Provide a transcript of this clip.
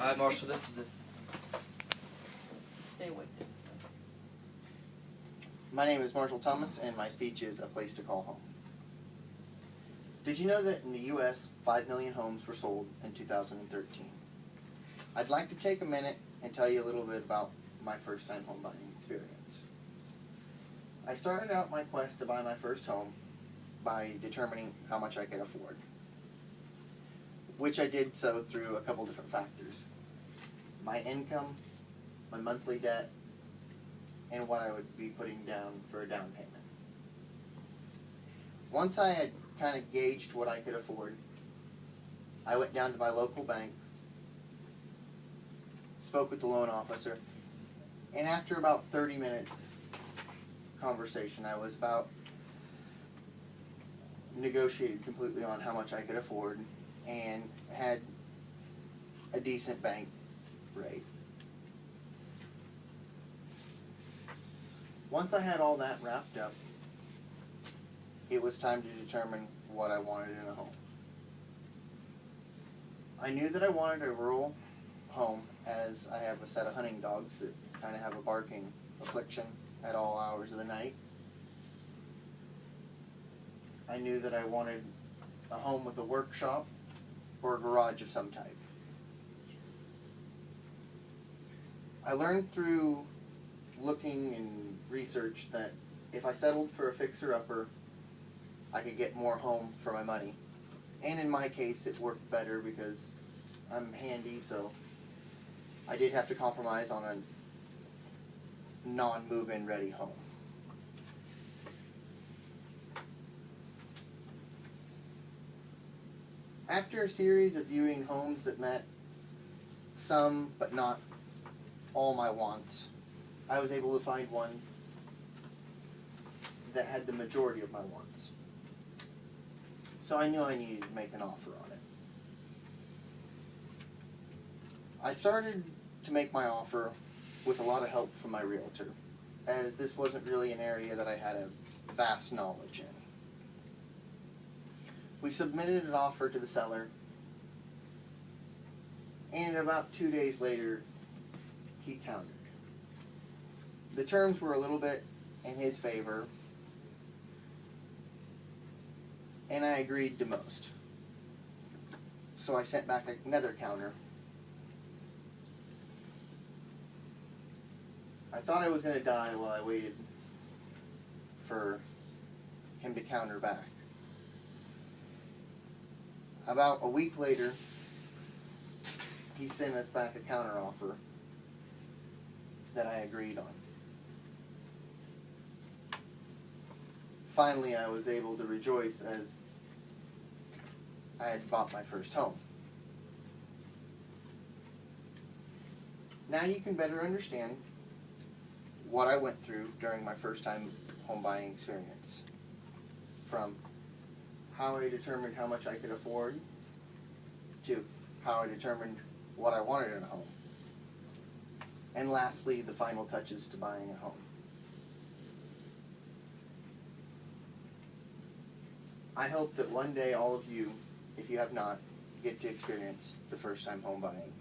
Alright, Marshall, this is it. Stay awake. My name is Marshall Thomas, and my speech is A Place to Call Home. Did you know that in the U.S., 5 million homes were sold in 2013? I'd like to take a minute and tell you a little bit about my first-time home buying experience. I started out my quest to buy my first home by determining how much I could afford, which I did so through a couple different factors. My income, my monthly debt, and what I would be putting down for a down payment. Once I had kind of gauged what I could afford, I went down to my local bank, spoke with the loan officer, and after about 30 minutes conversation, I was about negotiated completely on how much I could afford and had a decent bank rate. Once I had all that wrapped up, it was time to determine what I wanted in a home. I knew that I wanted a rural home, as I have a set of hunting dogs that kind of have a barking affliction at all hours of the night. I knew that I wanted a home with a workshop or a garage of some type. I learned through looking and research that if I settled for a fixer-upper, I could get more home for my money. And in my case, it worked better because I'm handy, so I did have to compromise on a non-move-in ready home. After a series of viewing homes that met some, but not all my wants, I was able to find one that had the majority of my wants. So I knew I needed to make an offer on it. I started to make my offer with a lot of help from my realtor, as this wasn't really an area that I had a vast knowledge in. We submitted an offer to the seller, and about 2 days later, he countered. The terms were a little bit in his favor, and I agreed to most. So I sent back another counter. I thought I was going to die while I waited for him to counter back. About a week later, he sent us back a counter offer that I agreed on. Finally, I was able to rejoice as I had bought my first home. Now you can better understand what I went through during my first time home buying experience. From how I determined how much I could afford, to how I determined what I wanted in a home. And lastly, the final touches to buying a home. I hope that one day all of you, if you have not, get to experience the first time home buying